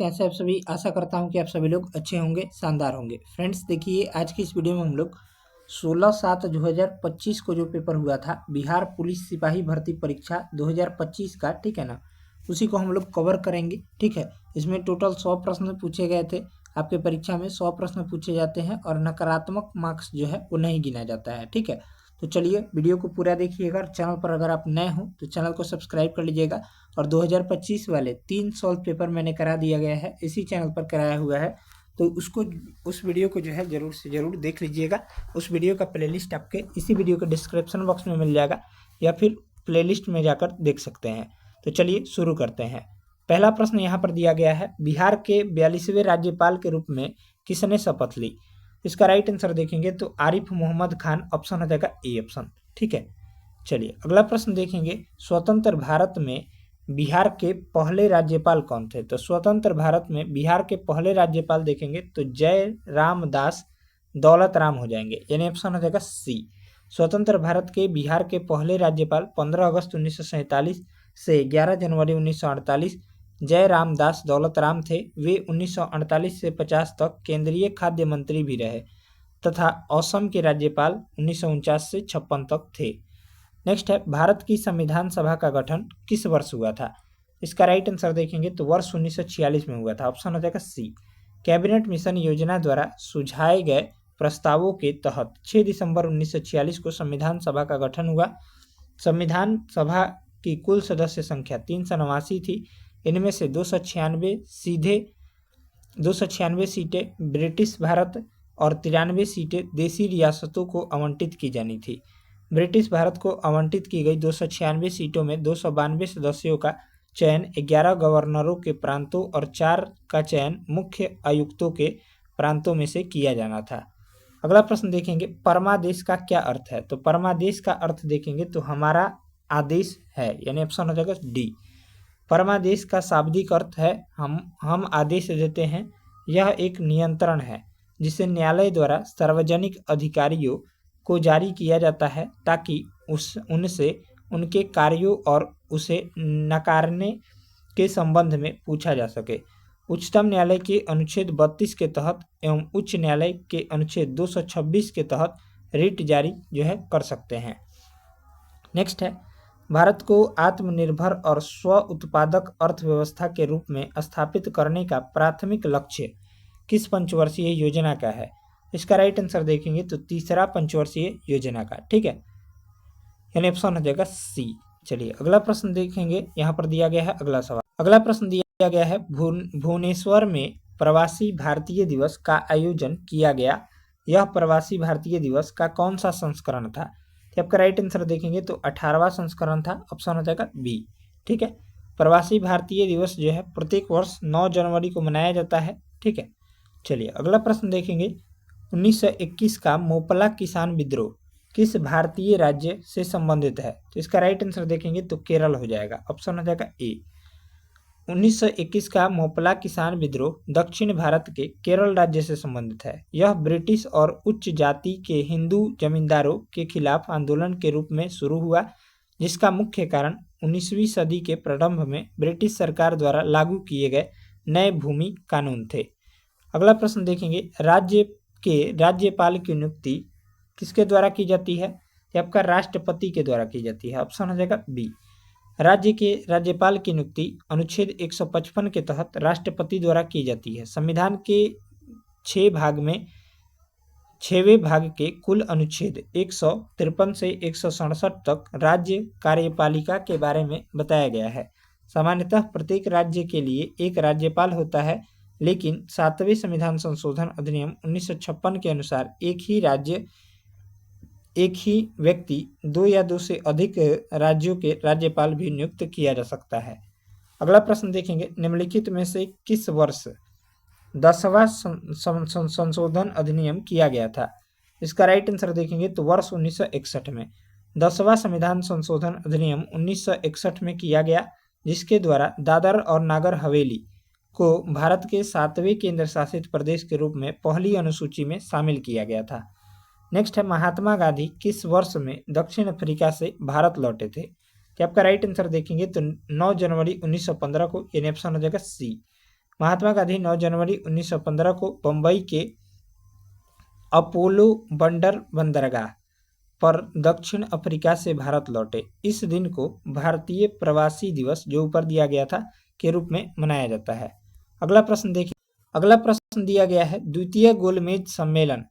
कैसे आप सभी। आशा करता हूँ कि आप सभी लोग अच्छे होंगे, शानदार होंगे। फ्रेंड्स देखिए, आज की इस वीडियो में हम लोग 16/7/2025 को जो पेपर हुआ था बिहार पुलिस सिपाही भर्ती परीक्षा 2025 का, ठीक है ना, उसी को हम लोग कवर करेंगे। ठीक है, इसमें टोटल 100 प्रश्न पूछे गए थे। आपके परीक्षा में 100 प्रश्न पूछे जाते हैं और नकारात्मक मार्क्स जो है वो नहीं गिना जाता है। ठीक है, तो चलिए वीडियो को पूरा देखिएगा। चैनल पर अगर आप नए हो तो चैनल को सब्सक्राइब कर लीजिएगा। और 2025 वाले 3 सॉल्व पेपर मैंने करा दिया गया है, इसी चैनल पर कराया हुआ है, तो उस वीडियो को जो है जरूर से जरूर देख लीजिएगा। उस वीडियो का प्लेलिस्ट आपके इसी वीडियो के डिस्क्रिप्शन बॉक्स में मिल जाएगा, या फिर प्लेलिस्ट में जाकर देख सकते हैं। तो चलिए शुरू करते हैं। पहला प्रश्न यहाँ पर दिया गया है, बिहार के 42वें राज्यपाल के रूप में किसने शपथ ली। इसका राइट आंसर देखेंगे तो आरिफ मोहम्मद खान, ऑप्शन हो जाएगा ए ऑप्शन। ठीक है, चलिए अगला प्रश्न देखेंगे, स्वतंत्र भारत में बिहार के पहले राज्यपाल कौन थे। तो स्वतंत्र भारत में बिहार के पहले राज्यपाल देखेंगे तो जय रामदास दौलत राम हो जाएंगे, यानी ऑप्शन हो जाएगा सी। स्वतंत्र भारत के बिहार के पहले राज्यपाल 15 अगस्त 1947 से 11 जनवरी 1948 जय रामदास दौलत राम थे। वे 1948 से 50 तक केंद्रीय खाद्य मंत्री भी रहे तथा असम के राज्यपाल 1949 से 56 तक थे। नेक्स्ट है, भारत की संविधान सभा का गठन किस वर्ष हुआ था। इसका राइट आंसर देखेंगे तो वर्ष 1946 में हुआ था, ऑप्शन हो जाएगा सी। कैबिनेट मिशन योजना द्वारा सुझाए गए प्रस्तावों के तहत 6 दिसंबर 1946 को संविधान सभा का गठन हुआ। संविधान सभा की कुल सदस्य संख्या 389 थी। इनमें से 296 सीटें ब्रिटिश भारत और 93 सीटें देशी रियासतों को आवंटित की जानी थी। ब्रिटिश भारत को आवंटित की गई 296 सीटों में 292 सदस्यों का चयन 11 गवर्नरों के प्रांतों और 4 का चयन मुख्य आयुक्तों के प्रांतों में से किया जाना था। अगला प्रश्न देखेंगे, परमादेश का क्या अर्थ है। तो परमादेश का अर्थ देखेंगे तो हमारा आदेश है, यानी ऑप्शन हो जाएगा डी। परमादेश का शाब्दिक अर्थ है हम आदेश देते हैं। यह एक नियंत्रण है जिसे न्यायालय द्वारा सार्वजनिक अधिकारियों को जारी किया जाता है ताकि उनसे उनके कार्यों और उसे नकारने के संबंध में पूछा जा सके। उच्चतम न्यायालय के अनुच्छेद 32 के तहत एवं उच्च न्यायालय के अनुच्छेद 226 के तहत रिट जारी जो है कर सकते हैं। नेक्स्ट है, भारत को आत्मनिर्भर और स्व उत्पादक अर्थव्यवस्था के रूप में स्थापित करने का प्राथमिक लक्ष्य किस पंचवर्षीय योजना का है। इसका राइट आंसर देखेंगे तो तीसरा पंचवर्षीय योजना का। ठीक है, यानी ऑप्शन हो जाएगा सी। चलिए अगला प्रश्न देखेंगे, यहाँ पर दिया गया है अगला सवाल। अगला प्रश्न दिया गया है, भुवनेश्वर में प्रवासी भारतीय दिवस का आयोजन किया गया। यह प्रवासी भारतीय दिवस का कौन सा संस्करण था। तो आपका राइट आंसर देखेंगे तो 18वां संस्करण था, ऑप्शन हो जाएगा बी। ठीक है, प्रवासी भारतीय दिवस जो है प्रत्येक वर्ष 9 जनवरी को मनाया जाता है। ठीक है, चलिए अगला प्रश्न देखेंगे, 1921 का मोपला किसान विद्रोह किस भारतीय राज्य से संबंधित है। तो इसका राइट आंसर देखेंगे तो केरल हो जाएगा, ऑप्शन हो जाएगा ए। 1921 का मोपला किसान विद्रोह दक्षिण भारत के केरल राज्य से संबंधित है। यह ब्रिटिश और उच्च जाति के हिंदू जमींदारों के खिलाफ आंदोलन के रूप में शुरू हुआ, जिसका मुख्य कारण 19वीं सदी के प्रारंभ में ब्रिटिश सरकार द्वारा लागू किए गए नए भूमि कानून थे। अगला प्रश्न देखेंगे, राज्य के राज्यपाल की नियुक्ति किसके द्वारा की जाती है। आपका राष्ट्रपति के द्वारा की जाती है, ऑप्शन हो जाएगा बी। राज्य के राज्यपाल की नियुक्ति अनुच्छेद 155 के तहत राष्ट्रपति द्वारा की जाती है। संविधान के 6वें भाग के कुल अनुच्छेद 153 से 167 तक राज्य कार्यपालिका के बारे में बताया गया है। सामान्यतः प्रत्येक राज्य के लिए एक राज्यपाल होता है, लेकिन 7वें संविधान संशोधन अधिनियम 1956 के अनुसार एक ही व्यक्ति 2 या 2 से अधिक राज्यों के राज्यपाल भी नियुक्त किया जा सकता है। अगला प्रश्न देखेंगे, निम्नलिखित में से किस वर्ष 10वां संशोधन अधिनियम किया गया था। इसका राइट आंसर देखेंगे तो वर्ष 1961 में 10वां संविधान संशोधन अधिनियम 1961 में किया गया, जिसके द्वारा दादर और नागर हवेली को भारत के 7वें केंद्र शासित प्रदेश के रूप में पहली अनुसूची में शामिल किया गया था। नेक्स्ट है, महात्मा गांधी किस वर्ष में दक्षिण अफ्रीका से भारत लौटे थे। तो आपका राइट आंसर देखेंगे तो 9 जनवरी 1915 को, यानी ऑप्शन हो जाएगा सी। महात्मा गांधी 9 जनवरी 1915 को बंबई के अपोलो बंदरगाह पर दक्षिण अफ्रीका से भारत लौटे। इस दिन को भारतीय प्रवासी दिवस, जो ऊपर दिया गया था, के रूप में मनाया जाता है। अगला प्रश्न देखिए। अगला प्रश्न दिया गया है, द्वितीय गोलमेज सम्मेलन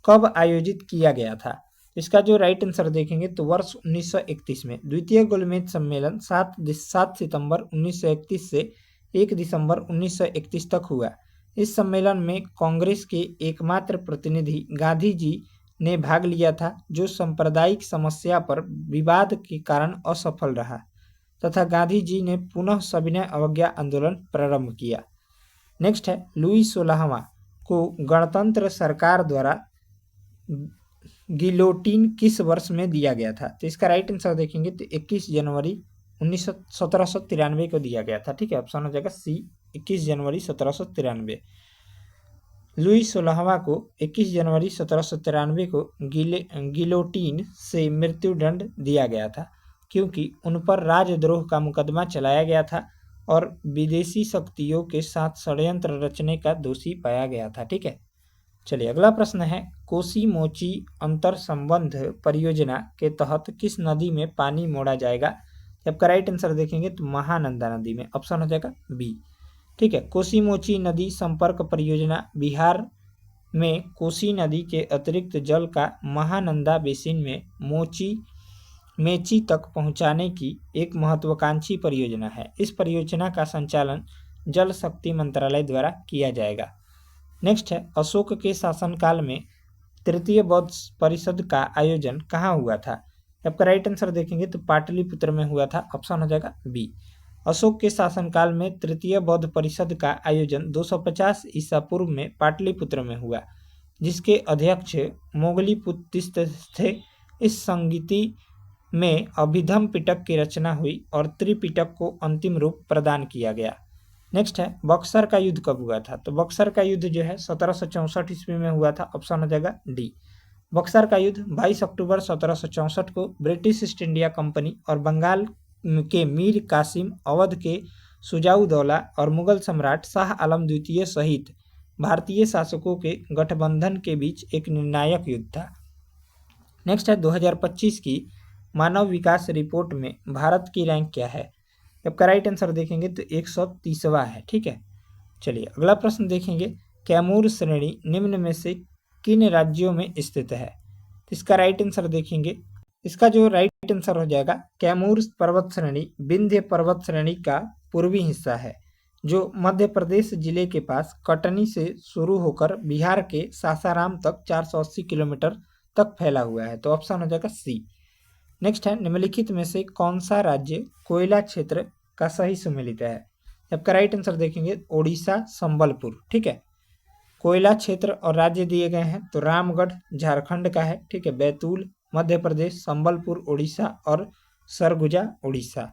कब आयोजित किया गया था? इसका जो राइट आंसर देखेंगे तो वर्ष 1931 में। द्वितीय गोलमेज सम्मेलन 7 सितंबर 1931 से 1 दिसंबर 1931 तक हुआ। इस सम्मेलन में कांग्रेस के एकमात्र प्रतिनिधि गांधी जी ने भाग लिया था, जो सांप्रदायिक समस्या पर विवाद के कारण असफल रहा तथा गांधी जी ने पुनः सविनय अवज्ञा आंदोलन प्रारंभ किया। नेक्स्ट है, लुई 16वां को गणतंत्र सरकार द्वारा गिलोटिन किस वर्ष में दिया गया था? तो इसका राइट आंसर देखेंगे तो 21 जनवरी 1793 को दिया गया था। ठीक है, ऑप्शन हो जाएगा सी, 21 जनवरी 1793। लुई 16वां को 21 जनवरी 1793 को गिलोटिन से मृत्युदंड दिया गया था, क्योंकि उन पर राजद्रोह का मुकदमा चलाया गया था और विदेशी शक्तियों के साथ षड्यंत्र रचने का दोषी पाया गया था। ठीक है, चलिए अगला प्रश्न है, कोसी मोची अंतर संबंध परियोजना के तहत किस नदी में पानी मोड़ा जाएगा? आपका राइट आंसर देखेंगे तो महानंदा नदी में, ऑप्शन हो जाएगा बी। ठीक है, कोसी मोची नदी संपर्क परियोजना बिहार में कोसी नदी के अतिरिक्त जल का महानंदा बेसिन में मेची तक पहुंचाने की एक महत्वाकांक्षी परियोजना है। इस परियोजना का संचालन जल शक्ति मंत्रालय द्वारा किया जाएगा। नेक्स्ट है, अशोक के शासनकाल में तृतीय बौद्ध परिषद का आयोजन कहाँ हुआ था? आपका राइट आंसर देखेंगे तो पाटलिपुत्र में हुआ था, ऑप्शन हो जाएगा बी। अशोक के शासनकाल में तृतीय बौद्ध परिषद का आयोजन 250 ईसा पूर्व में पाटलिपुत्र में हुआ, जिसके अध्यक्ष मोगलीपुत्तिस्त थे। इस संगीति में अभिधम पिटक की रचना हुई और त्रिपिटक को अंतिम रूप प्रदान किया गया। नेक्स्ट है, बक्सर का युद्ध कब हुआ था? तो बक्सर का युद्ध जो है 1764 ईस्वी में हुआ था, ऑप्शन हो जाएगा डी। बक्सर का युद्ध 22 अक्टूबर 1764 को ब्रिटिश ईस्ट इंडिया कंपनी और बंगाल के मीर कासिम, अवध के सुजाउदौला और मुगल सम्राट शाह आलम द्वितीय सहित भारतीय शासकों के गठबंधन के बीच एक निर्णायक युद्ध था। नेक्स्ट है, 2025 की मानव विकास रिपोर्ट में भारत की रैंक क्या है? आपका राइट आंसर देखेंगे तो 130वां है। ठीक है, चलिए अगला प्रश्न देखेंगे, कैमूर श्रेणी निम्न में से किन राज्यों में स्थित है? इसका राइट आंसर देखेंगे, इसका जो राइट आंसर हो जाएगा, कैमूर पर्वत श्रेणी विंध्य पर्वत श्रेणी का पूर्वी हिस्सा है, जो मध्य प्रदेश जिले के पास कटनी से शुरू होकर बिहार के सासाराम तक 480 किलोमीटर तक फैला हुआ है। तो ऑप्शन हो जाएगा सी। नेक्स्ट है, निम्नलिखित में से कौन सा राज्य कोयला क्षेत्र का सही सम्मिलित है? आपका राइट आंसर देखेंगे ओडिशा, संबलपुर। ठीक है, कोयला क्षेत्र और राज्य दिए गए हैं तो रामगढ़ झारखंड का है। ठीक है, बैतूल मध्य प्रदेश, संबलपुर उड़ीसा और सरगुजा उड़ीसा।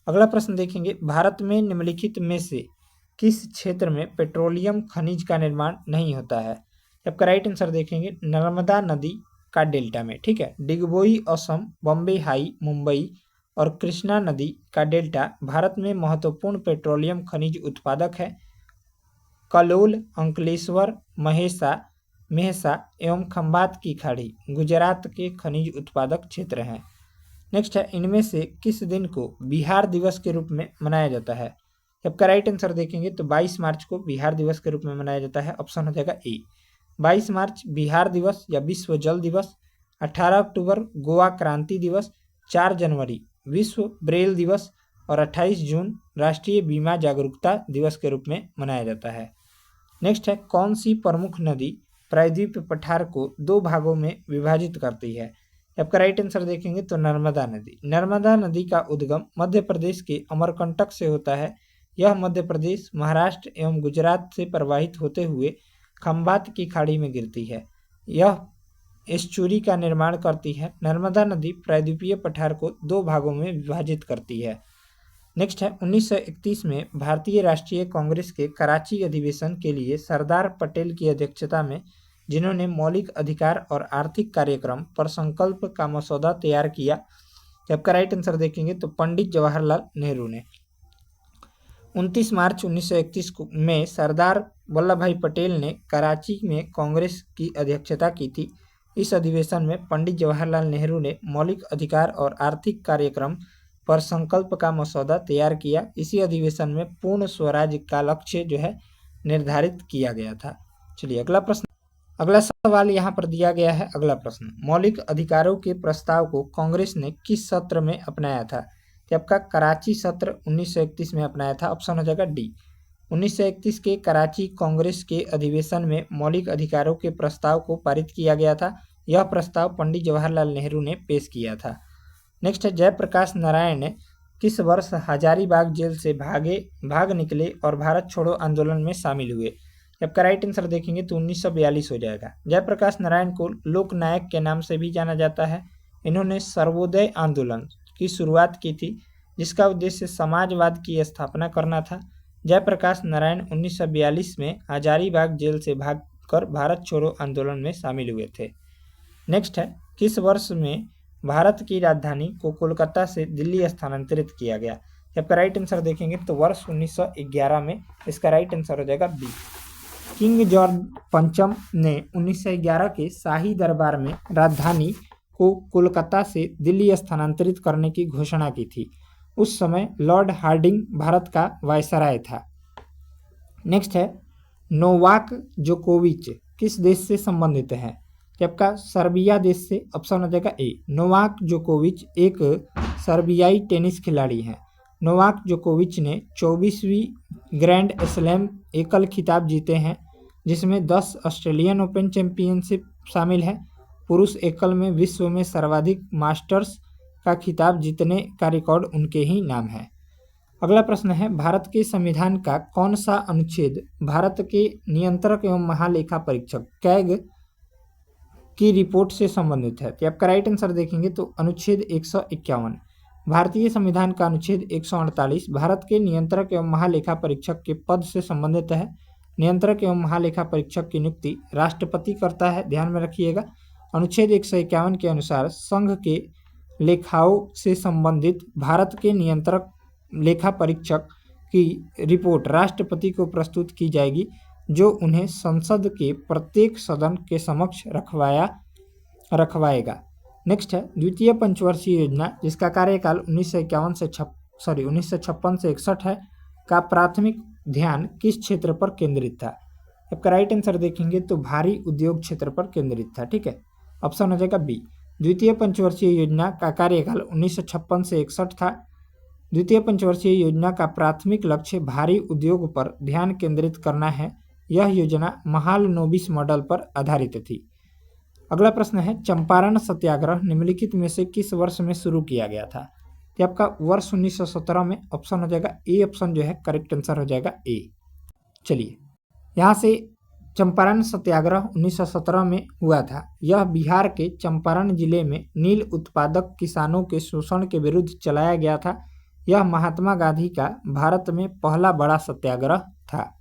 अगला प्रश्न देखेंगे, भारत में निम्नलिखित में से किस क्षेत्र में पेट्रोलियम खनिज का निर्माण नहीं होता है? आपका राइट आंसर देखेंगे नर्मदा नदी का डेल्टा में। ठीक है, डिगबोई असम, बॉम्बे हाई मुंबई और कृष्णा नदी का डेल्टा भारत में महत्वपूर्ण पेट्रोलियम खनिज उत्पादक है। कलोल, अंकलेश्वर, मेहसा एवं खंबात की खाड़ी गुजरात के खनिज उत्पादक क्षेत्र हैं। नेक्स्ट है, इनमें से किस दिन को बिहार दिवस के रूप में मनाया जाता है? आपका राइट आंसर देखेंगे तो 22 मार्च को बिहार दिवस के रूप में मनाया जाता है, ऑप्शन हो जाएगा ए। 22 मार्च बिहार दिवस या विश्व जल दिवस, 18 अक्टूबर गोवा क्रांति दिवस, 4 जनवरी विश्व ब्रेल दिवस और 28 जून राष्ट्रीय बीमा जागरूकता दिवस के रूप में मनाया जाता है। नेक्स्ट है, कौन सी प्रमुख नदी प्रायद्वीप पठार को 2 भागों में विभाजित करती है? आपका राइट आंसर देखेंगे तो नर्मदा नदी। नर्मदा नदी का उद्गम मध्य प्रदेश के अमरकंटक से होता है। यह मध्य प्रदेश, महाराष्ट्र एवं गुजरात से प्रवाहित होते हुए खंबात की खाड़ी में गिरती है। यह एस्चुरी का निर्माण करती है। नर्मदा नदी प्रायद्वीपीय पठार को 2 भागों में विभाजित करती है। नेक्स्ट है, 1931 में भारतीय राष्ट्रीय कांग्रेस के कराची अधिवेशन के लिए सरदार पटेल की अध्यक्षता में, जिन्होंने मौलिक अधिकार और आर्थिक कार्यक्रम पर संकल्प का मसौदा तैयार किया। आपका राइट आंसर देखेंगे तो पंडित जवाहरलाल नेहरू ने। 29 मार्च 1931 में सरदार वल्लभ भाई पटेल ने कराची में कांग्रेस की अध्यक्षता की थी। इस अधिवेशन में पंडित जवाहरलाल नेहरू ने मौलिक अधिकार और आर्थिक कार्यक्रम पर संकल्प का मसौदा तैयार किया। इसी अधिवेशन में पूर्ण स्वराज का लक्ष्य जो है निर्धारित किया गया था। चलिए अगला सवाल यहाँ पर दिया गया है। अगला प्रश्न, मौलिक अधिकारों के प्रस्ताव को कांग्रेस ने किस सत्र में अपनाया था? तो आपका कराची सत्र 1931 में अपनाया था। ऑप्शन हो जाएगा डी। 1931 के कराची कांग्रेस के अधिवेशन में मौलिक अधिकारों के प्रस्ताव को पारित किया गया था। यह प्रस्ताव पंडित जवाहरलाल नेहरू ने पेश किया था। नेक्स्ट है, जयप्रकाश नारायण ने किस वर्ष हजारीबाग जेल से भाग निकले और भारत छोड़ो आंदोलन में शामिल हुए? आपका राइट आंसर देखेंगे तो 1942 हो जाएगा। जयप्रकाश नारायण को लोकनायक के नाम से भी जाना जाता है। इन्होंने सर्वोदय आंदोलन की शुरुआत की थी, जिसका उद्देश्य समाजवाद की स्थापना करना था। जयप्रकाश नारायण 1942 में हजारीबाग जेल से भागकर भारत छोड़ो आंदोलन में शामिल हुए थे। नेक्स्ट है, किस वर्ष में भारत की राजधानी को कोलकाता से दिल्ली स्थानांतरित किया गया? आपका राइट आंसर देखेंगे तो वर्ष 1911 में। इसका राइट आंसर हो जाएगा बी। किंग जॉर्ज पंचम ने 1911 के शाही दरबार में राजधानी को कोलकाता से दिल्ली स्थानांतरित करने की घोषणा की थी। उस समय लॉर्ड हार्डिंग भारत का वायसराय था। नेक्स्ट है, नोवाक जोकोविच किस देश से संबंधित है? आपका सर्बिया देश से। ऑप्शन हो जाएगा ए। नोवाक जोकोविच एक सर्बियाई टेनिस खिलाड़ी हैं। नोवाक जोकोविच ने 24वीं ग्रैंड स्लैम एकल खिताब जीते हैं, जिसमें 10 ऑस्ट्रेलियन ओपन चैंपियनशिप शामिल है। पुरुष एकल में विश्व में सर्वाधिक मास्टर्स का खिताब जीतने का रिकॉर्ड उनके ही नाम है। अगला प्रश्न है, भारत के संविधान का कौन सा अनुच्छेद भारत के नियंत्रक एवं महालेखा परीक्षक कैग की रिपोर्ट से संबंधित है? तो आपका राइट आंसर देखेंगे तो अनुच्छेद 151। भारतीय संविधान का अनुच्छेद 148 भारत के नियंत्रक एवं महालेखा परीक्षक के पद से संबंधित है। नियंत्रक एवं महालेखा परीक्षक की नियुक्ति राष्ट्रपति करता है, ध्यान में रखिएगा। अनुच्छेद 151 के अनुसार संघ के लेखाओं से संबंधित भारत के नियंत्रक लेखा परीक्षक की रिपोर्ट राष्ट्रपति को प्रस्तुत की जाएगी, जो उन्हें संसद के प्रत्येक सदन के समक्ष रखवाएगा। नेक्स्ट है, द्वितीय पंचवर्षीय योजना जिसका कार्यकाल 1956 से 61 है का प्राथमिक ध्यान किस क्षेत्र पर केंद्रित था? आपका राइट आंसर देखेंगे तो भारी उद्योग क्षेत्र पर केंद्रित था। ठीक है, ऑप्शन हो जाएगा बी। द्वितीय पंचवर्षीय योजना का कार्यकाल 1956 से 61 था। द्वितीय पंचवर्षीय योजना का प्राथमिक लक्ष्य भारी उद्योग पर ध्यान केंद्रित करना है। यह योजना महालनोबिस मॉडल पर आधारित थी। अगला प्रश्न है, चंपारण सत्याग्रह निम्नलिखित में से किस वर्ष में शुरू किया गया था? तो आपका वर्ष 1917 में। ऑप्शन हो जाएगा ए। ऑप्शन जो है करेक्ट आंसर हो जाएगा ए। चलिए, यहाँ से चंपारण सत्याग्रह 1917 में हुआ था। यह बिहार के चंपारण जिले में नील उत्पादक किसानों के शोषण के विरुद्ध चलाया गया था। यह महात्मा गांधी का भारत में पहला बड़ा सत्याग्रह था।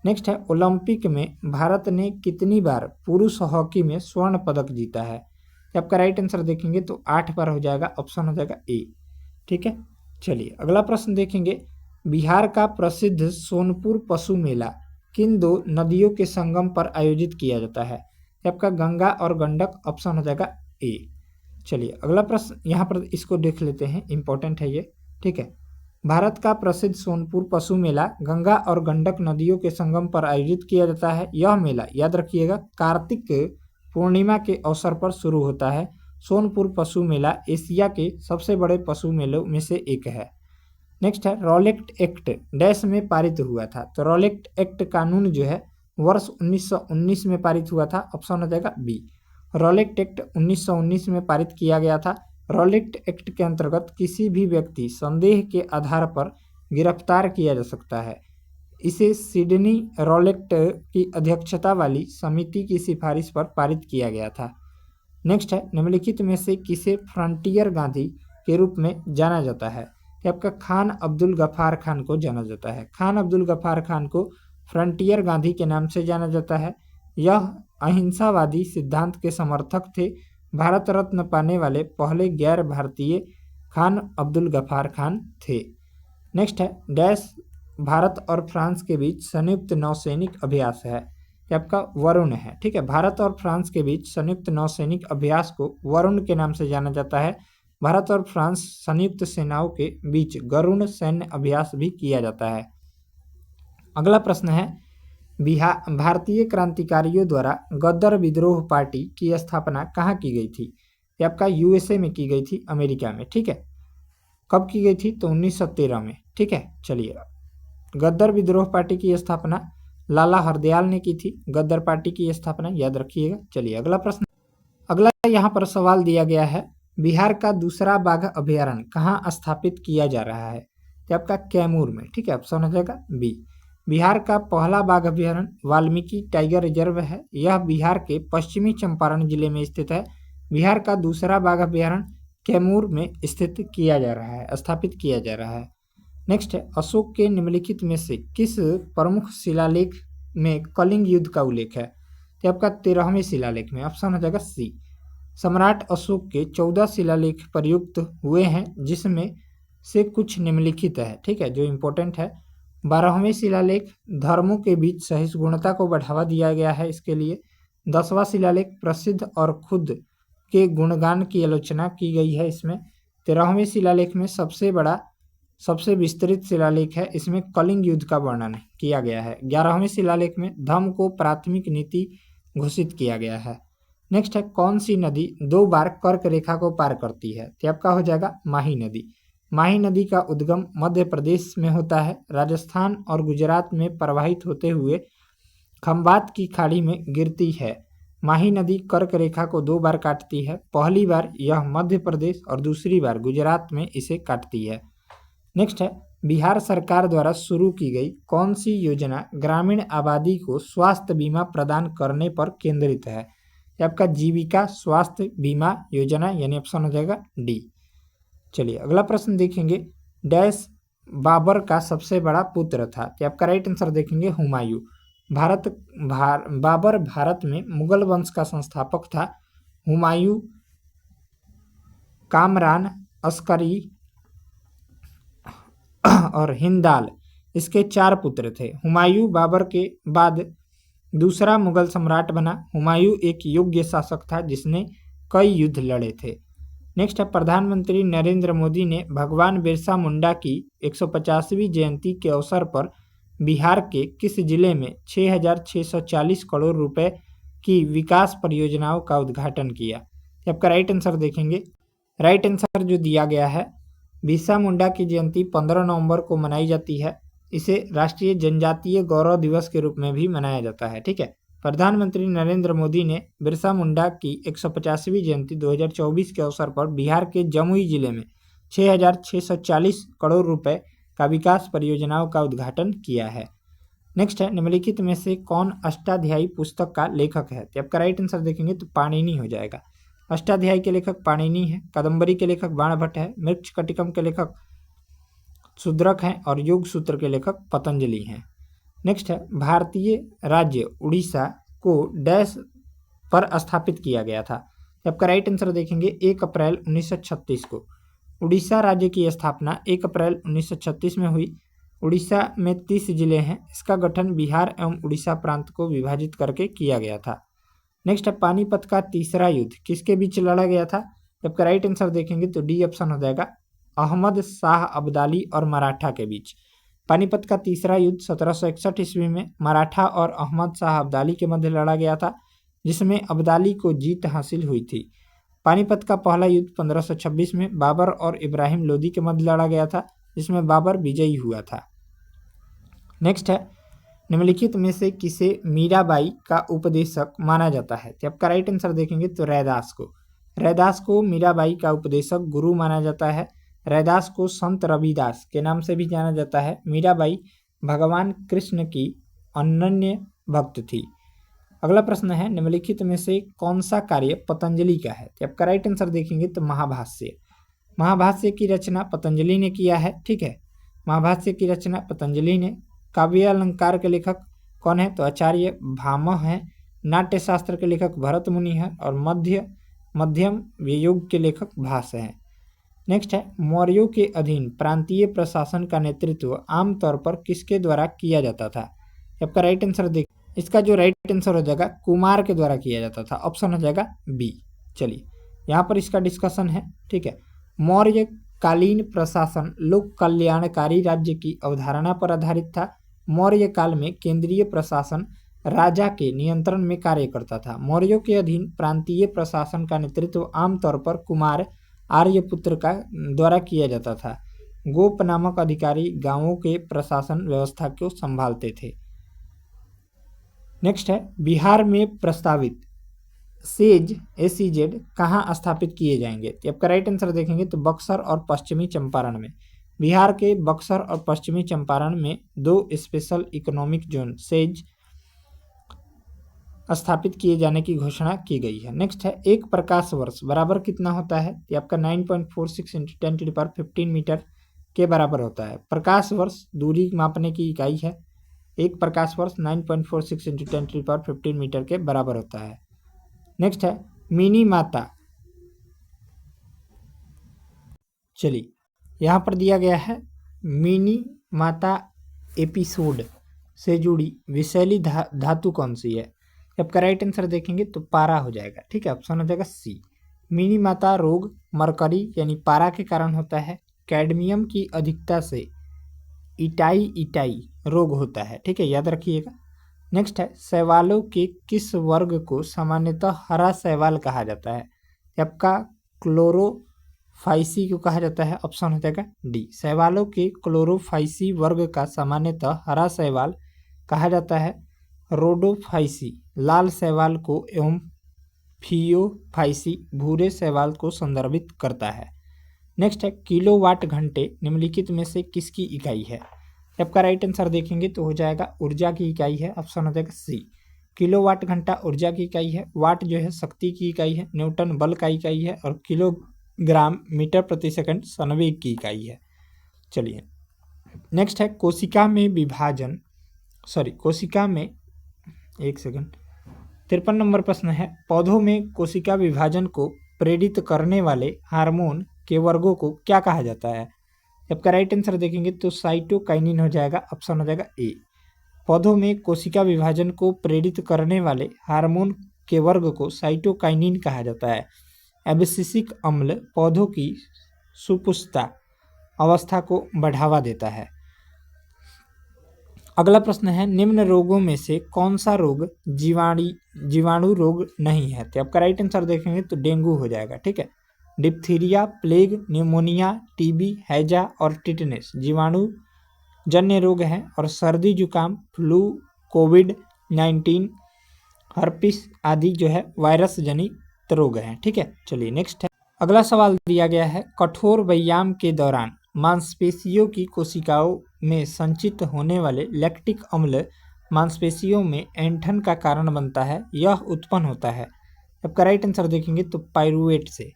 नेक्स्ट है, ओलंपिक में भारत ने कितनी बार पुरुष हॉकी में स्वर्ण पदक जीता है? आपका राइट आंसर देखेंगे तो 8 बार हो जाएगा। ऑप्शन हो जाएगा ए। ठीक है, चलिए अगला प्रश्न देखेंगे। बिहार का प्रसिद्ध सोनपुर पशु मेला किन दो नदियों के संगम पर आयोजित किया जाता है? आपका गंगा और गंडक। ऑप्शन हो जाएगा ए। चलिए अगला प्रश्न यहाँ पर इसको देख लेते हैं, इंपॉर्टेंट है ये। ठीक है, भारत का प्रसिद्ध सोनपुर पशु मेला गंगा और गंडक नदियों के संगम पर आयोजित किया जाता है। यह मेला याद रखिएगा कार्तिक पूर्णिमा के अवसर पर शुरू होता है। सोनपुर पशु मेला एशिया के सबसे बड़े पशु मेलों में से एक है। नेक्स्ट है, रॉलेट एक्ट डैश में पारित हुआ था? तो रॉलेट एक्ट कानून जो है वर्ष 1919 में पारित हुआ था। ऑप्शन हो जाएगा बी। रॉलेट एक्ट 1919 में पारित किया गया था। रॉलेट एक्ट के अंतर्गत किसी भी व्यक्ति संदेह के आधार पर गिरफ्तार किया जा सकता है। इसे सिडनी रॉलेट की अध्यक्षता वाली समिति की सिफारिश पर पारित किया गया था। नेक्स्ट है, निम्नलिखित में से किसे फ्रंटियर गांधी के रूप में जाना जाता है? कि आपका खान अब्दुल गफ्फार खान को जाना जाता है। खान अब्दुल गफ्फार खान को फ्रंटियर गांधी के नाम से जाना जाता है। यह अहिंसावादी सिद्धांत के समर्थक थे। भारत रत्न पाने वाले पहले गैर भारतीय खान अब्दुल गफ्फार खान थे। नेक्स्ट है, डैश भारत और फ्रांस के बीच संयुक्त नौसैनिक अभ्यास है? ये आपका वरुण है। ठीक है, भारत और फ्रांस के बीच संयुक्त नौसैनिक अभ्यास को वरुण के नाम से जाना जाता है। भारत और फ्रांस संयुक्त सेनाओं के बीच गरुण सैन्य अभ्यास भी किया जाता है। अगला प्रश्न है, भारतीय क्रांतिकारियों द्वारा गदर विद्रोह पार्टी की स्थापना कहाँ की गई थी? ये आपका यूएसए में की गई थी, अमेरिका में। ठीक है, कब की गई थी? तो 1913 में। ठीक है, चलिए, गदर विद्रोह पार्टी की स्थापना लाला हरदयाल ने की थी। गदर पार्टी की स्थापना याद रखिएगा। चलिए अगला प्रश्न। अगला यहाँ पर सवाल दिया गया है, बिहार का दूसरा बाघ अभ्यारण्य कहाँ स्थापित किया जा रहा है? तो आपका कैमूर में। ठीक है, ऑप्शन हो जाएगा बी। बिहार का पहला बाघ अभ्यारण्य वाल्मीकि टाइगर रिजर्व है। यह बिहार के पश्चिमी चंपारण जिले में स्थित है। बिहार का दूसरा बाघ अभ्यारण्य कैमूर में स्थित किया जा रहा है, स्थापित किया जा रहा है। नेक्स्ट है, अशोक के निम्नलिखित में से किस प्रमुख शिलालेख में कलिंग युद्ध का उल्लेख है? तो आपका 13वें शिलालेख में। ऑप्शन हो जाएगा सी। सम्राट अशोक के 14 शिलालेख प्रयुक्त हुए हैं, जिसमें से कुछ निम्नलिखित है। ठीक है, जो इंपॉर्टेंट है। 12वें शिलालेख धर्मों के बीच सहिष्णुता को बढ़ावा दिया गया है, इसके लिए। 10वां शिलालेख प्रसिद्ध और खुद के गुणगान की आलोचना की गई है इसमें। 13वें शिलालेख में सबसे विस्तृत शिलालेख है, इसमें कलिंग युद्ध का वर्णन किया गया है। 11वें शिलालेख में धर्म को प्राथमिक नीति घोषित किया गया है। नेक्स्ट है, कौन सी नदी 2 बार कर्क रेखा को पार करती है? तो आपका हो जाएगा माही नदी। माही नदी का उद्गम मध्य प्रदेश में होता है, राजस्थान और गुजरात में प्रवाहित होते हुए खंबात की खाड़ी में गिरती है। माही नदी कर्क रेखा को 2 बार काटती है। पहली बार यह मध्य प्रदेश और दूसरी बार गुजरात में इसे काटती है। नेक्स्ट है, बिहार सरकार द्वारा शुरू की गई कौन सी योजना ग्रामीण आबादी को स्वास्थ्य बीमा प्रदान करने पर केंद्रित है? आपका जीविका स्वास्थ्य बीमा योजना, यानी ऑप्शन हो जाएगा डी। चलिए अगला प्रश्न देखेंगे, डैश बाबर का सबसे बड़ा पुत्र था? तो आपका राइट आंसर देखेंगे हुमायूं। बाबर भारत में मुगल वंश का संस्थापक था। हुमायूं, कामरान, अस्करी और हिंदाल, इसके 4 पुत्र थे। हुमायूं बाबर के बाद दूसरा मुगल सम्राट बना। हुमायूं एक योग्य शासक था जिसने कई युद्ध लड़े थे। नेक्स्ट है, प्रधानमंत्री नरेंद्र मोदी ने भगवान बिरसा मुंडा की 150वीं जयंती के अवसर पर बिहार के किस जिले में 6,640 करोड़ रुपए की विकास परियोजनाओं का उद्घाटन किया? आपका राइट आंसर देखेंगे। राइट आंसर जो दिया गया है, बिरसा मुंडा की जयंती 15 नवंबर को मनाई जाती है। इसे राष्ट्रीय जनजातीय गौरव दिवस के रूप में भी मनाया जाता है। ठीक है, प्रधानमंत्री नरेंद्र मोदी ने बिरसा मुंडा की 150वीं जयंती 2024 के अवसर पर बिहार के जमुई जिले में 6,640 करोड़ रुपए का विकास परियोजनाओं का उद्घाटन किया है। नेक्स्ट है, निम्नलिखित में से कौन अष्टाध्यायी पुस्तक का लेखक है? तो आपका राइट आंसर देखेंगे तो पाणिनि हो जाएगा। अष्टाध्यायी के लेखक पाणिनि है। कादम्बरी के लेखक बाणभट्ट है। मृच्छकटिकम के लेखक शूद्रक हैं और योग सूत्र के लेखक पतंजलि हैं। नेक्स्ट है, भारतीय राज्य उड़ीसा को डैश पर स्थापित किया गया था? आपका राइट आंसर देखेंगे 1 अप्रैल 1936 को। उड़ीसा राज्य की स्थापना 1 अप्रैल 1936 में हुई। उड़ीसा में 30 जिले हैं। इसका गठन बिहार एवं उड़ीसा प्रांत को विभाजित करके किया गया था। नेक्स्ट है, पानीपत का तीसरा युद्ध किसके बीच लड़ा गया था? आपका राइट आंसर देखेंगे तो डी ऑप्शन हो जाएगा, अहमद शाह अब्दाली और मराठा के बीच। पानीपत का तीसरा युद्ध 1761 ईस्वी में मराठा और अहमद शाह अब्दाली के मध्य लड़ा गया था, जिसमें अब्दाली को जीत हासिल हुई थी। पानीपत का पहला युद्ध 1526 में बाबर और इब्राहिम लोदी के मध्य लड़ा गया था, जिसमें बाबर विजयी हुआ था। नेक्स्ट है, निम्नलिखित में से किसे मीराबाई का उपदेशक माना जाता है? तो आपका राइट आंसर देखेंगे तो रैदास को। रैदास को मीराबाई का उपदेशक गुरु माना जाता है। रैदास को संत रविदास के नाम से भी जाना जाता है। मीराबाई भगवान कृष्ण की अनन्य भक्त थी। अगला प्रश्न है, निम्नलिखित में से कौन सा कार्य पतंजलि का है? तो आपका राइट आंसर देखेंगे तो महाभाष्य। महाभाष्य की रचना पतंजलि ने किया है। ठीक है, महाभाष्य की रचना पतंजलि ने। काव्य अलंकार के लेखक कौन है? तो आचार्य भामह हैं। नाट्य शास्त्र के लेखक भरत मुनि हैं और मध्यम वियोग के लेखक भास हैं। नेक्स्ट है मौर्यों के अधीन प्रांतीय प्रशासन का नेतृत्व आमतौर पर किसके द्वारा किया जाता था। आपका राइट आंसर देख, इसका जो राइट आंसर हो जाएगा कुमार के द्वारा किया जाता था, ऑप्शन हो जाएगा बी। चलिए यहाँ पर इसका डिस्कशन है, ठीक है। मौर्य कालीन प्रशासन लोक कल्याणकारी राज्य की अवधारणा पर आधारित था। मौर्य काल में केंद्रीय प्रशासन राजा के नियंत्रण में कार्य करता था। मौर्यों के अधीन प्रांतीय प्रशासन का नेतृत्व आमतौर पर कुमार आर्यपुत्र का द्वारा किया जाता था। गोप नामक अधिकारी गांवों के प्रशासन व्यवस्था को संभालते थे। नेक्स्ट है बिहार में प्रस्तावित सेज SEZ कहाँ स्थापित किए जाएंगे। तो आपका राइट आंसर देखेंगे तो बक्सर और पश्चिमी चंपारण में। बिहार के बक्सर और पश्चिमी चंपारण में 2 स्पेशल इकोनॉमिक जोन सेज स्थापित किए जाने की घोषणा की गई है। नेक्स्ट है एक प्रकाश वर्ष बराबर कितना होता है। तो आपका 9.46 × 10⁻15 मीटर के बराबर होता है। प्रकाश वर्ष दूरी मापने की इकाई है। एक प्रकाश वर्ष 9.46 × 10⁻15 मीटर के बराबर होता है। नेक्स्ट है मिनी माता। चलिए यहाँ पर दिया गया है मिनी माता एपिसोड से जुड़ी विषैली धातु कौन सी है। आपका राइट आंसर देखेंगे तो पारा हो जाएगा, ठीक है, ऑप्शन हो जाएगा सी। मिनी माता रोग मरकरी यानी पारा के कारण होता है। कैडमियम की अधिकता से इटाई रोग होता है, ठीक है, याद रखिएगा। नेक्स्ट है शैवालों के किस वर्ग को सामान्यतः हरा शैवाल कहा जाता है। आपका क्लोरोफाइसी को कहा जाता है, ऑप्शन हो जाएगा डी। शैवालों के क्लोरोफाइसी वर्ग का सामान्यतः हरा शैवाल कहा जाता है। रोडोफाइसी लाल शैवाल को एवं फियोफाइसी भूरे शैवाल को संदर्भित करता है। नेक्स्ट है किलोवाट घंटे निम्नलिखित में से किसकी इकाई है। आपका राइट आंसर देखेंगे तो हो जाएगा ऊर्जा की इकाई है, ऑप्शन हो जाएगा सी। किलोवाट घंटा ऊर्जा की इकाई है। वाट जो है शक्ति की इकाई है। न्यूटन बल का इकाई है और किलोग्राम मीटर प्रति सेकंड संवेग की इकाई है। चलिए नेक्स्ट है कोशिका में 53 नंबर प्रश्न है पौधों में कोशिका विभाजन को प्रेरित करने वाले हार्मोन के वर्गों को क्या कहा जाता है। आपका राइट आंसर देखेंगे तो साइटोकाइनिन हो जाएगा, ऑप्शन हो जाएगा ए। पौधों में कोशिका विभाजन को प्रेरित करने वाले हार्मोन के वर्ग को साइटोकाइनिन कहा जाता है। एब्सिसिक अम्ल पौधों की सुपुष्टता अवस्था को बढ़ावा देता है। अगला प्रश्न है निम्न रोगों में से कौन सा रोग जीवाणु रोग नहीं है। तो आपका राइट आंसर देखेंगे तो डेंगू हो जाएगा, ठीक है। डिप्थीरिया, प्लेग, न्यूमोनिया, टीबी, हैजा और टिटनेस जीवाणु जन्य रोग हैं और सर्दी जुकाम, फ्लू, कोविड-19, हर्पिस आदि जो है वायरस जनित रोग हैं, ठीक है। चलिए नेक्स्ट है अगला सवाल दिया गया है कठोर व्यायाम के दौरान मांसपेशियों की कोशिकाओं में संचित होने वाले लैक्टिक अम्ल मांसपेशियों में ऐंठन का कारण बनता है। यह उत्पन्न होता है। आपका राइट आंसर देखेंगे तो पाइरूवेट से,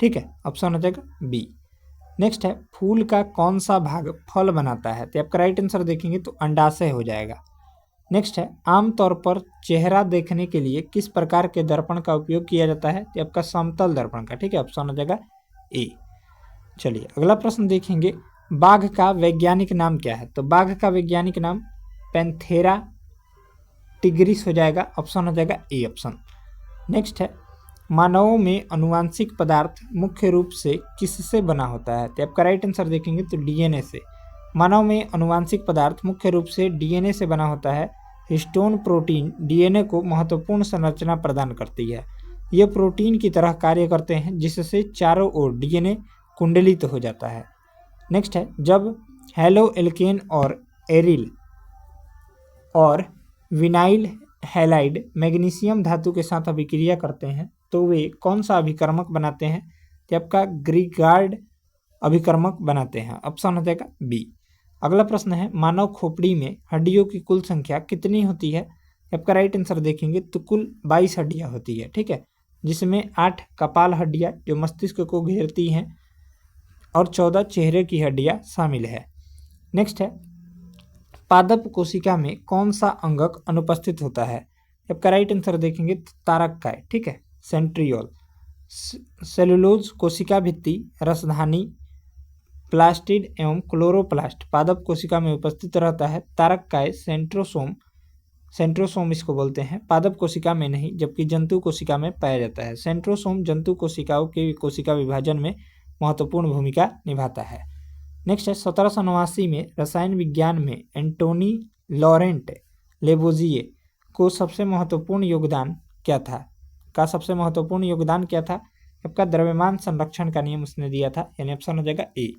ठीक है, ऑप्शन हो जाएगा बी। नेक्स्ट है फूल का कौन सा भाग फल बनाता है। तो आपका राइट आंसर देखेंगे तो अंडाशय हो जाएगा। नेक्स्ट है आमतौर पर चेहरा देखने के लिए किस प्रकार के दर्पण का उपयोग किया जाता है। तो आपका समतल दर्पण का, ठीक है, ऑप्शन हो जाएगा ए। चलिए अगला प्रश्न देखेंगे बाघ का वैज्ञानिक नाम क्या है। तो बाघ का वैज्ञानिक नाम पैंथेरा टिग्रिस हो जाएगा, ऑप्शन हो जाएगा ए ऑप्शन। नेक्स्ट है मानवों में अनुवांशिक पदार्थ मुख्य रूप से किससे बना होता है। तो आपका राइट आंसर देखेंगे तो डीएनए से। मानव में अनुवांशिक पदार्थ मुख्य रूप से डीएनए से बना होता है। हिस्टोन प्रोटीन डीएनए को महत्वपूर्ण संरचना प्रदान करती है। ये प्रोटीन की तरह कार्य करते हैं जिससे चारों ओर डीएनए कुंडलित हो जाता है। नेक्स्ट है जब हेलो एल्केन और एरिल और विनाइल हैलाइड मैग्नीशियम धातु के साथ अभिक्रिया करते हैं तो वे कौन सा अभिकर्मक बनाते हैं। तो आपका ग्रीगार्ड अभिकर्मक बनाते हैं, ऑप्शन हो जाएगा बी। अगला प्रश्न है मानव खोपड़ी में हड्डियों की कुल संख्या कितनी होती है। आपका राइट आंसर देखेंगे तो कुल 22 हड्डियां होती है, ठीक है, जिसमें 8 कपाल हड्डियां जो मस्तिष्क को घेरती हैं और 14 चेहरे की हड्डियां शामिल है। नेक्स्ट है पादप कोशिका में कौन सा अंगक अनुपस्थित होता है। आपका राइट आंसर देखेंगे तो तारक काय, ठीक है, सेंट्रियोल। सेलुलोज कोशिका भित्ति, रसधानी, प्लास्टिड एवं क्लोरोप्लास्ट पादप कोशिका में उपस्थित रहता है। तारककाय सेंट्रोसोम इसको बोलते हैं, पादप कोशिका में नहीं जबकि जंतु कोशिका में पाया जाता है। सेंट्रोसोम जंतु कोशिकाओं के कोशिका विभाजन में महत्वपूर्ण भूमिका निभाता है। नेक्स्ट है 1789 में रसायन विज्ञान में एंटोनी लॉरेंट लेबोजिए को सबसे महत्वपूर्ण योगदान क्या था? आपका द्रव्यमान संरक्षण का नियम उसने दिया था, यानी ऑप्शन हो जाएगा ए।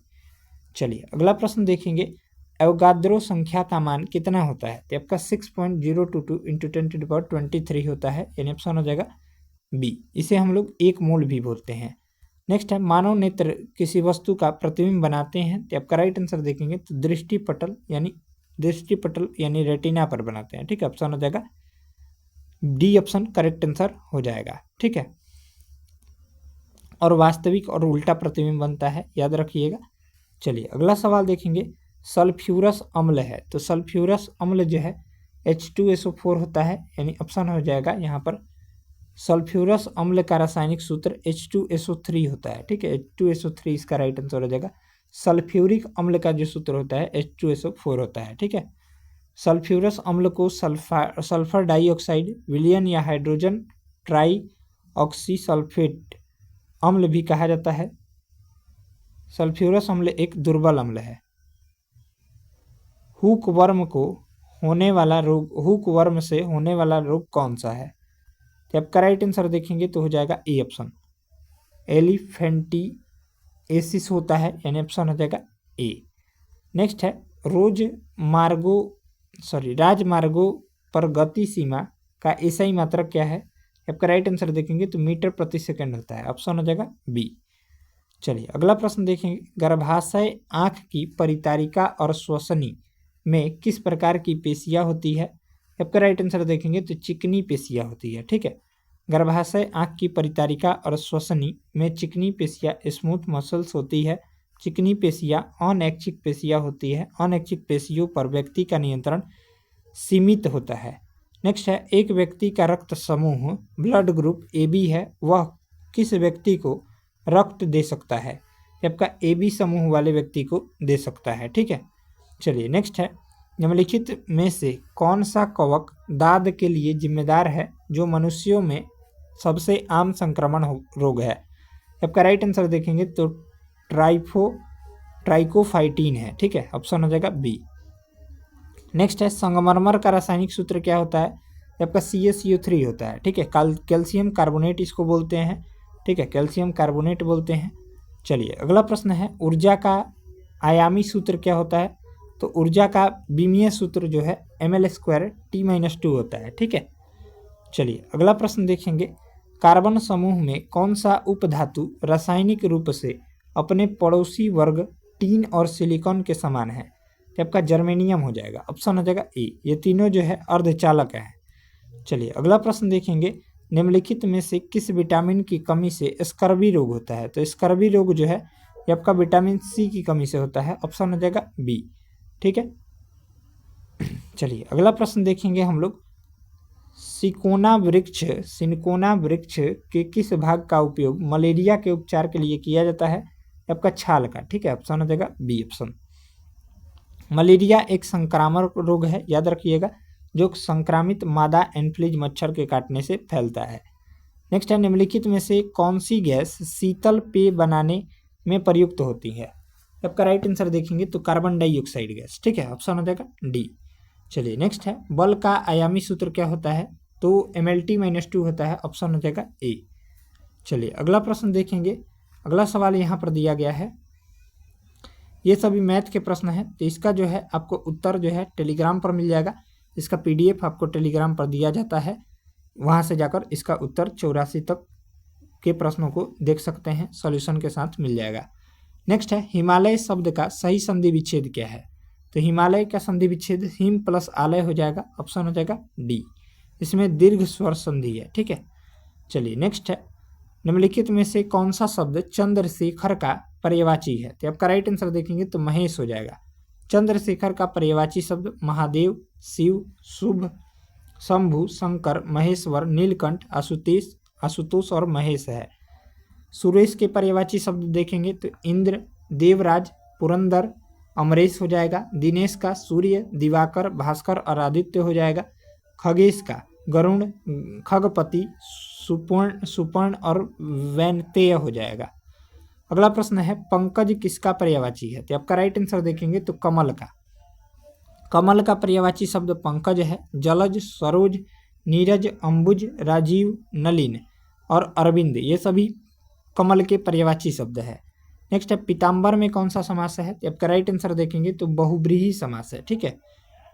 चलिए अगला प्रश्न देखेंगे, एवोगाद्रो संख्या का मान कितना होता है? तो आपका 6.022 × 10⁻23 होता है, यानी ऑप्शन हो जाएगा बी। इसे हम लोग 1 मोल भी बोलते हैं। नेक्स्ट है मानव नेत्र किसी वस्तु का प्रतिबिंब बनाते हैं, तो आपका राइट आंसर देखेंगे तो दृष्टिपटल यानी रेटिना पर बनाते हैं। ठीक है, ऑप्शन हो जाएगा डी ऑप्शन करेक्ट आंसर हो जाएगा। ठीक है, और वास्तविक और उल्टा प्रतिबिंब बनता है, याद रखिएगा। चलिए अगला सवाल देखेंगे, सल्फ्यूरस अम्ल है, तो सल्फ्यूरस अम्ल जो है H2SO4 होता है, यानी ऑप्शन हो जाएगा यहाँ पर सल्फ्यूरस अम्ल का रासायनिक सूत्र H2SO3 होता है। ठीक है, H2SO3 इसका राइट आंसर हो जाएगा। सल्फ्यूरिक अम्ल का जो सूत्र होता है H2SO4 होता है। ठीक है, सल्फ्यूरस अम्ल को सल्फर डाइऑक्साइड, विलयन या हाइड्रोजन ट्राई ऑक्सीसल्फेट अम्ल भी कहा जाता है। सल्फ्यूरस अम्ल एक दुर्बल अम्ल है। हुकवर्म से होने वाला रोग कौन सा है? तो आपका राइट आंसर देखेंगे तो हो जाएगा ए ऑप्शन, एलिफेंटिएसिस होता है, यानी ऑप्शन हो जाएगा ए। नेक्स्ट है राजमार्गों पर गति सीमा का एसआई मात्रक क्या है? आपका राइट आंसर देखेंगे तो मीटर प्रति सेकंड होता है, ऑप्शन हो जाएगा बी। चलिए अगला प्रश्न देखेंगे, गर्भाशय आंख की परितारिका और श्वसनी में किस प्रकार की पेशियां होती है? आपका राइट आंसर देखेंगे तो चिकनी पेशियां होती है। ठीक है, गर्भाशय आंख की परितारिका और श्वसनी में चिकनी पेशियां स्मूथ मसल्स होती है। चिकनी पेशियां अनैच्छिक पेशियां होती है। अनैच्छिक पेशियों पर व्यक्ति का नियंत्रण सीमित होता है। नेक्स्ट है, एक व्यक्ति का रक्त समूह ब्लड ग्रुप AB है, वह किस व्यक्ति को रक्त दे सकता है? आपका AB समूह वाले व्यक्ति को दे सकता है। ठीक है, चलिए नेक्स्ट है, निम्नलिखित में से कौन सा कवक दाद के लिए जिम्मेदार है जो मनुष्यों में सबसे आम संक्रमण रोग है? आपका राइट आंसर देखेंगे तो ट्राइकोफाइटिन है। ठीक है, ऑप्शन हो जाएगा बी। नेक्स्ट है, संगमरमर का रासायनिक सूत्र क्या होता है? आपका CaCO3 होता है। ठीक है, कैल्शियम कार्बोनेट इसको बोलते हैं। ठीक है, कैल्शियम कार्बोनेट बोलते हैं। चलिए अगला प्रश्न है, ऊर्जा का आयामी सूत्र क्या होता है? तो ऊर्जा का विमीय सूत्र जो है ml² T-2 होता है। ठीक है, चलिए अगला प्रश्न देखेंगे, कार्बन समूह में कौन सा उपधातु रासायनिक रूप से अपने पड़ोसी वर्ग टीन और सिलिकॉन के समान है? तो आपका जर्मेनियम हो जाएगा, ऑप्शन हो जाएगा ए। ये तीनों जो है अर्धचालक है। चलिए अगला प्रश्न देखेंगे, निम्नलिखित में से किस विटामिन की कमी से स्कर्वी रोग होता है? तो स्कर्वी रोग जो है ये आपका विटामिन C की कमी से होता है, ऑप्शन हो जाएगा बी। ठीक है, चलिए अगला प्रश्न देखेंगे हम लोग, सिनकोना वृक्ष के किस भाग का उपयोग मलेरिया के उपचार के लिए किया जाता है? आपका छाल का। ठीक है, ऑप्शन हो जाएगा बी ऑप्शन। मलेरिया एक संक्रामक रोग है, याद रखिएगा, जो संक्रामित मादा एन्फ्लीज मच्छर के काटने से फैलता है। नेक्स्ट है, निम्नलिखित में से कौन सी गैस शीतल पेय बनाने में प्रयुक्त होती है? आपका राइट आंसर देखेंगे तो कार्बन डाइऑक्साइड गैस। ठीक है, ऑप्शन हो जाएगा डी। चलिए नेक्स्ट है, बल का आयामी सूत्र क्या होता है? तो mlt-2 होता है, ऑप्शन हो जाएगा ए। चलिए अगला प्रश्न देखेंगे, अगला सवाल यहाँ पर दिया गया है, ये सभी मैथ के प्रश्न हैं, तो इसका जो है आपको उत्तर जो है टेलीग्राम पर मिल जाएगा। इसका PDF आपको टेलीग्राम पर दिया जाता है, वहाँ से जाकर इसका उत्तर 84 तक के प्रश्नों को देख सकते हैं, सॉल्यूशन के साथ मिल जाएगा। नेक्स्ट है, हिमालय शब्द का सही संधि विच्छेद क्या है? तो हिमालय का संधि विच्छेद हिम प्लस आलय हो जाएगा, ऑप्शन हो जाएगा डी। इसमें दीर्घ स्वर संधि है। ठीक है, चलिए नेक्स्ट है, निम्नलिखित में से कौन सा शब्द चंद्रशेखर का पर्यायवाची है? तो आपका राइट आंसर देखेंगे तो महेश हो जाएगा। चंद्रशेखर का पर्यायवाची शब्द महादेव, शिव, शुभ, शंभु, शंकर, महेश्वर, नीलकंठ, आशुतोष और महेश है। सुरेश के पर्यायवाची शब्द देखेंगे तो इंद्र, देवराज, पुरंदर, अमरेश हो जाएगा। दिनेश का सूर्य, दिवाकर, भास्कर और आदित्य हो जाएगा। खगेश का गरुण, खगपति, सुपर्ण और वैनतेय हो जाएगा। अगला प्रश्न है पंकज किसका पर्यायवाची है? तो आपका राइट आंसर देखेंगे तो कमल का। कमल का पर्यायवाची शब्द पंकज है। जलज, सरोज, नीरज, अंबुज, राजीव, नलिन और अरविंद ये सभी कमल के पर्यायवाची शब्द है। नेक्स्ट है पीताम्बर में कौन सा समास है? तो आपका राइट आंसर देखेंगे तो बहुब्रीहि समास है। ठीक है,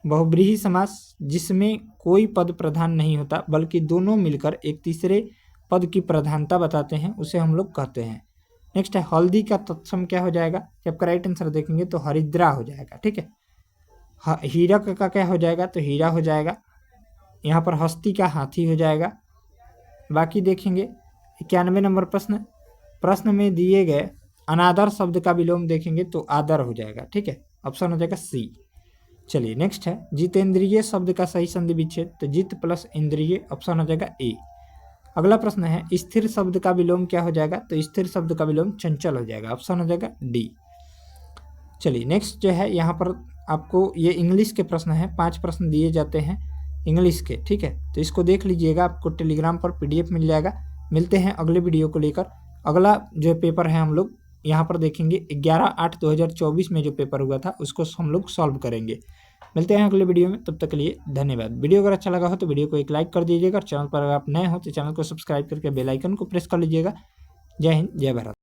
बहुब्रीहि समास जिसमें कोई पद प्रधान नहीं होता बल्कि दोनों मिलकर एक तीसरे पद की प्रधानता बताते हैं, उसे हम लोग कहते हैं। नेक्स्ट है हल्दी का तत्सम क्या हो जाएगा? तो आपका राइट आंसर देखेंगे तो हरिद्रा हो जाएगा। ठीक है, हीरक का क्या हो जाएगा? तो हीरा हो जाएगा। यहाँ पर हस्ती का हाथी हो जाएगा। बाकी देखेंगे 91 नंबर प्रश्न में दिए गए अनादर शब्द का विलोम देखेंगे तो आदर हो जाएगा। ठीक है, ऑप्शन हो जाएगा सी। चलिए नेक्स्ट है जितेंद्रिय शब्द का सही संधि विच्छेद, तो जित प्लस इंद्रिय, ऑप्शन हो जाएगा ए। अगला प्रश्न है स्थिर शब्द का विलोम क्या हो जाएगा? तो स्थिर शब्द का विलोम चंचल हो जाएगा, ऑप्शन हो जाएगा डी। चलिए नेक्स्ट जो है यहाँ पर आपको ये इंग्लिश के प्रश्न है, 5 प्रश्न दिए जाते हैं इंग्लिश के। ठीक है, तो इसको देख लीजिएगा, आपको टेलीग्राम पर PDF मिल जाएगा। मिलते हैं अगले वीडियो को लेकर। अगला जो पेपर है हम लोग यहाँ पर देखेंगे 11/8/2024 में जो पेपर हुआ था उसको हम लोग सॉल्व करेंगे। मिलते हैं अगले वीडियो में, तब तक के लिए धन्यवाद। वीडियो अगर अच्छा लगा हो तो वीडियो को एक लाइक कर दीजिएगा। चैनल पर अगर आप नए हो तो चैनल को सब्सक्राइब करके बेल आइकन को प्रेस कर लीजिएगा। जय हिंद, जय भारत।